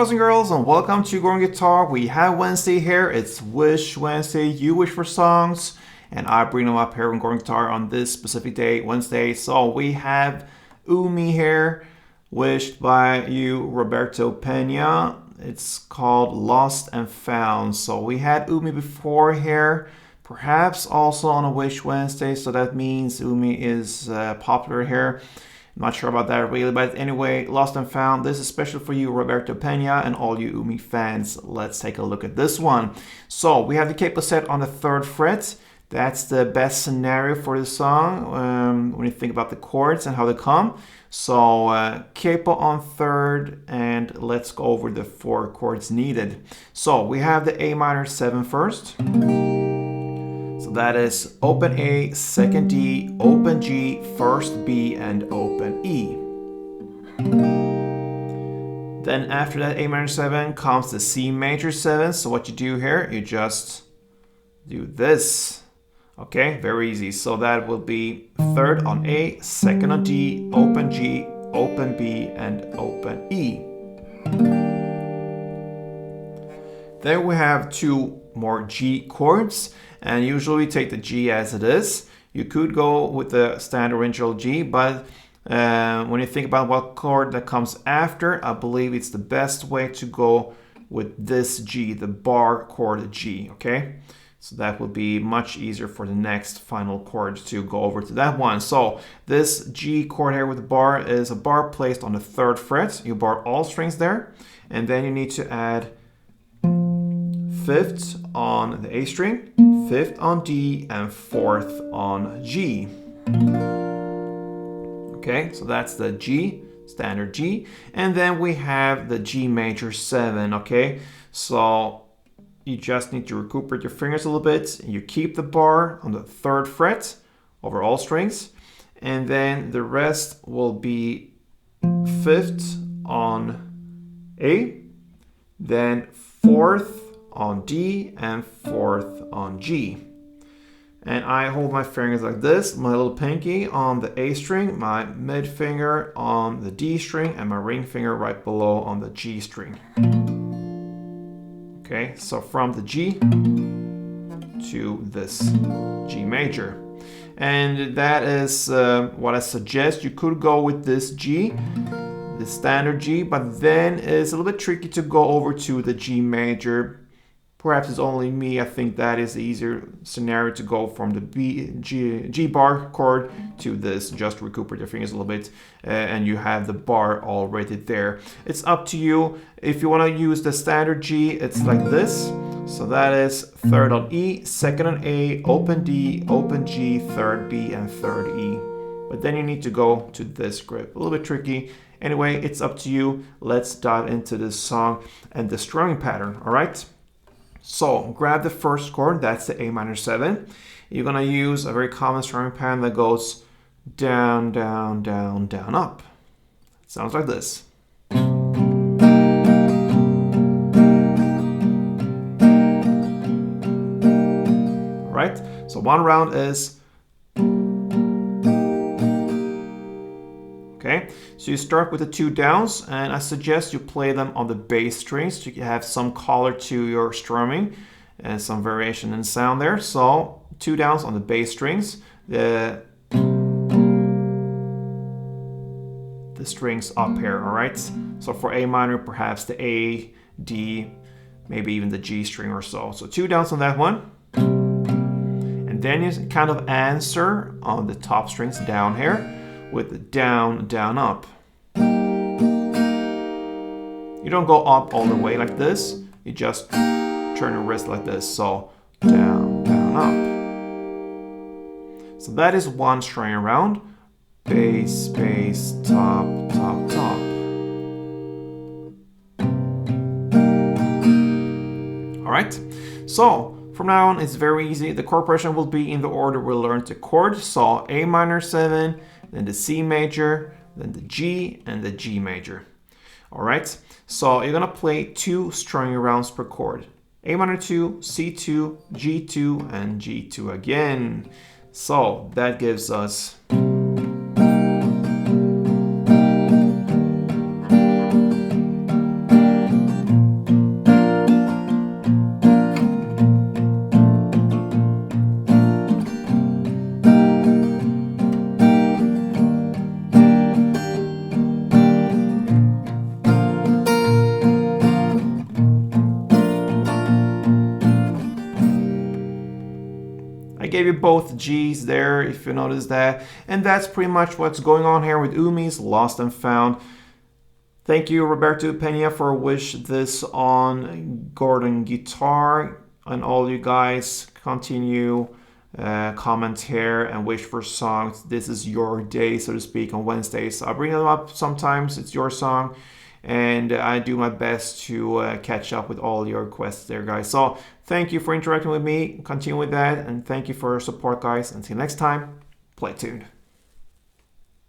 boys and girls, and welcome to Growing Guitar. We have Wednesday here. It's Wish Wednesday. You wish for songs, and I bring them up here on Growing Guitar on this specific day, Wednesday. So we have UMI here, wished by you, Roberto Pena. It's called Lost and Found. So we had UMI before here, perhaps also on a Wish Wednesday. So that means UMI is popular here. I'm not sure about that really, but anyway, Lost and Found. This is special for you, Roberto Pena, and all you UMI fans. Let's take a look at this one. So we have the capo set on the 3rd fret. That's the best scenario for the song when you think about the chords and how they come. So capo on 3rd, and let's go over the 4 chords needed. So we have the A minor 7 first. So that is open A, 2nd D, open G, 1st B, and open E. Then after that A minor 7 comes the C major 7. So what you do here, you just do this. Okay, very easy. So that will be 3rd on A, 2nd on D, open G, open B, and open E. Then we have 2 more G chords, and usually take the G as it is. You could go with the standard original G, but when you think about what chord that comes after, I believe it's the best way to go with this G, the bar chord G, okay? So that will be much easier for the next final chord to go over to that one. So this G chord here with the bar is a bar placed on the 3rd fret. You bar all strings there, and then you need to add 5th on the A string, 5th on D, and 4th on G. Okay, so that's the G, standard G. And then we have the G major 7, okay? So you just need to recuperate your fingers a little bit. You keep the bar on the 3rd fret over all strings. And then the rest will be 5th on A, then 4th on D, and 4th on G. And I hold my fingers like this, my little pinky on the A string, my mid finger on the D string, and my ring finger right below on the G string. Okay, so from the G to this G major. And that is what I suggest. You could go with this G, the standard G, but then it's a little bit tricky to go over to the G major. Perhaps it's only me. I think that is the easier scenario to go from the G bar chord to this. Just recuperate your fingers a little bit, and you have the bar already there. It's up to you. If you want to use the standard G, it's like this. So that is 3rd on E, 2nd on A, open D, open G, 3rd B, and 3rd E. But then you need to go to this grip. A little bit tricky. Anyway, it's up to you. Let's dive into this song and the strumming pattern, all right? So grab the 1st chord, that's the A minor 7. You're gonna use a very common strumming pattern that goes down, down, down, down, up. It sounds like this. All right, so one round is, okay, so you start with the 2 downs, and I suggest you play them on the bass strings so you have some color to your strumming and some variation in sound there. So 2 downs on the bass strings, the strings up here, all right? So for A minor, perhaps the A, D, maybe even the G string or so. So 2 downs on that one. And then you kind of answer on the top strings down here with down, down, up. You don't go up all the way like this. You just turn your wrist like this. So down, down, up. So that is one string around. Bass, bass, top, top, top. All right. So from now on, it's very easy. The chord progression will be in the order we learned the chord. So A minor 7, then the C major, then the G, and the G major. All right, so you're gonna play 2 strumming rounds per chord. A minor 2, C2, G2, and G2 again. So that gives us gave you both G's there, if you notice that. And that's pretty much what's going on here with UMI's Lost and Found. Thank you, Roberto Pena, for wish this on Gordon Guitar. And all you guys continue comment here and wish for songs. This is your day, so to speak, on Wednesdays. I'll bring them up sometimes. It's your song. And I do my best to catch up with all your requests there, guys. So thank you for interacting with me. Continue with that. And thank you for your support, guys. Until next time, play tuned.